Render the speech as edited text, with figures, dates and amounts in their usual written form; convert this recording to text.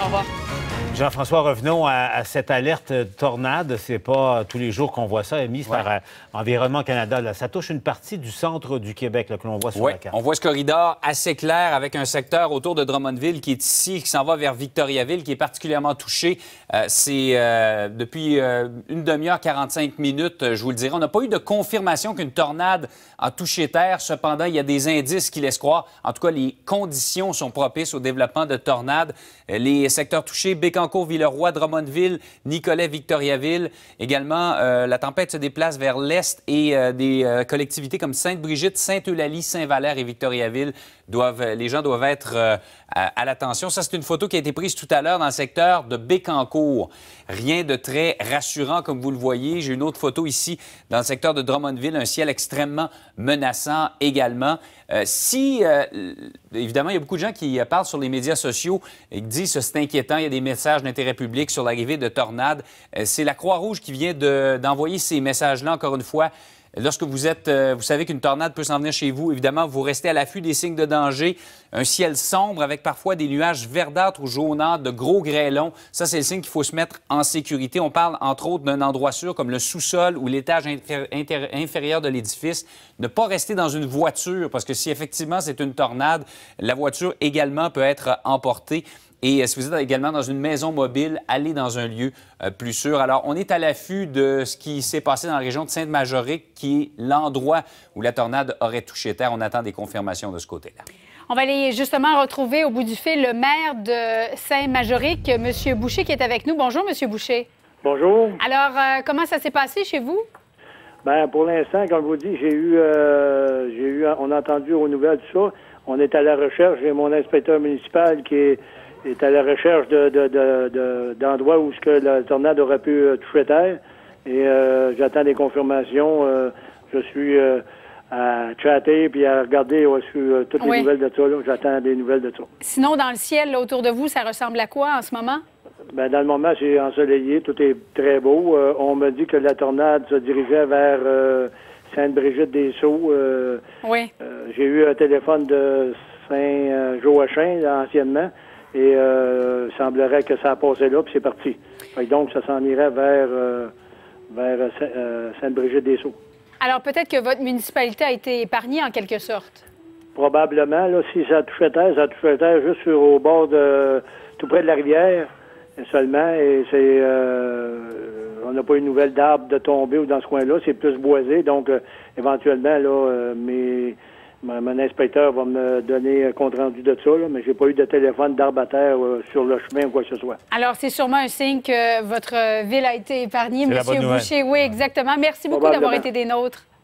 revoir. Jean-François, revenons à cette alerte tornade. C'est pas tous les jours qu'on voit ça émise par Environnement Canada. Là, ça touche une partie du centre du Québec là, que l'on voit sur la carte. On voit ce corridor assez clair avec un secteur autour de Drummondville qui est ici, qui s'en va vers Victoriaville, qui est particulièrement touché. C'est depuis une demi-heure, 45 minutes, je vous le dirai. On n'a pas eu de confirmation qu'une tornade a touché terre. Cependant, il y a des indices qui laissent croire. En tout cas, les conditions sont propices au développement de tornades. Les secteurs touchés, Bécancour, Villeroy, Drummondville, Nicolet, Victoriaville. Également, la tempête se déplace vers l'est et des collectivités comme Sainte-Brigitte, Sainte-Eulalie, Saint-Valère et Victoriaville, les gens doivent être à l'attention. Ça, c'est une photo qui a été prise tout à l'heure dans le secteur de Bécancour. Rien de très rassurant, comme vous le voyez. J'ai une autre photo ici dans le secteur de Drummondville, un ciel extrêmement menaçant également. Évidemment, il y a beaucoup de gens qui parlent sur les médias sociaux et qui disent que c'est inquiétant, il y a des messages d'intérêt public sur l'arrivée de tornades. C'est la Croix-Rouge qui vient d'envoyer ces messages-là, encore une fois. Lorsque vous savez qu'une tornade peut s'en venir chez vous, évidemment, vous restez à l'affût des signes de danger. Un ciel sombre avec parfois des nuages verdâtres ou jaunâtres, de gros grêlons. Ça, c'est le signe qu'il faut se mettre en sécurité. On parle, entre autres, d'un endroit sûr comme le sous-sol ou l'étage inférieur de l'édifice. Ne pas rester dans une voiture, parce que si effectivement c'est une tornade, la voiture également peut être emportée. Et si vous êtes également dans une maison mobile, allez dans un lieu plus sûr. Alors, on est à l'affût de ce qui s'est passé dans la région de Sainte-Majorique, qui est l'endroit où la tornade aurait touché terre. On attend des confirmations de ce côté-là. On va aller justement retrouver au bout du fil le maire de Sainte-Majorique, M. Boucher, qui est avec nous. Bonjour, M. Boucher. Bonjour. Alors, comment ça s'est passé chez vous? Bien, pour l'instant, comme je vous dis, on a entendu aux nouvelles tout ça. On est à la recherche. J'ai mon inspecteur municipal qui est à la recherche d'endroits où la tornade aurait pu toucher terre. Et j'attends des confirmations. Je suis à chatter puis à regarder toutes les nouvelles de ça. J'attends des nouvelles de ça. Sinon, dans le ciel, là, autour de vous, ça ressemble à quoi en ce moment? Bien, dans le moment, c'est ensoleillé. Tout est très beau. On me dit que la tornade se dirigeait vers Sainte-Brigitte-des-Sceaux. Oui. J'ai eu un téléphone de Saint-Joachim, anciennement. Et il semblerait que ça a passé là, puis c'est parti. Donc, ça s'en irait vers Sainte-Brigitte-des-Sceaux. Alors, peut-être que votre municipalité a été épargnée, en quelque sorte? Probablement. Là, si ça touchait terre, juste au bord tout près de la rivière seulement. Et on n'a pas eu de nouvelle d'arbres de tomber ou dans ce coin-là. C'est plus boisé. Donc, éventuellement, là, mon inspecteur va me donner un compte-rendu de ça, là, mais j'ai pas eu de téléphone d'arbre à terre sur le chemin ou quoi que ce soit. Alors, c'est sûrement un signe que votre ville a été épargnée, M. Boucher. Oui, exactement. Merci beaucoup d'avoir été des nôtres.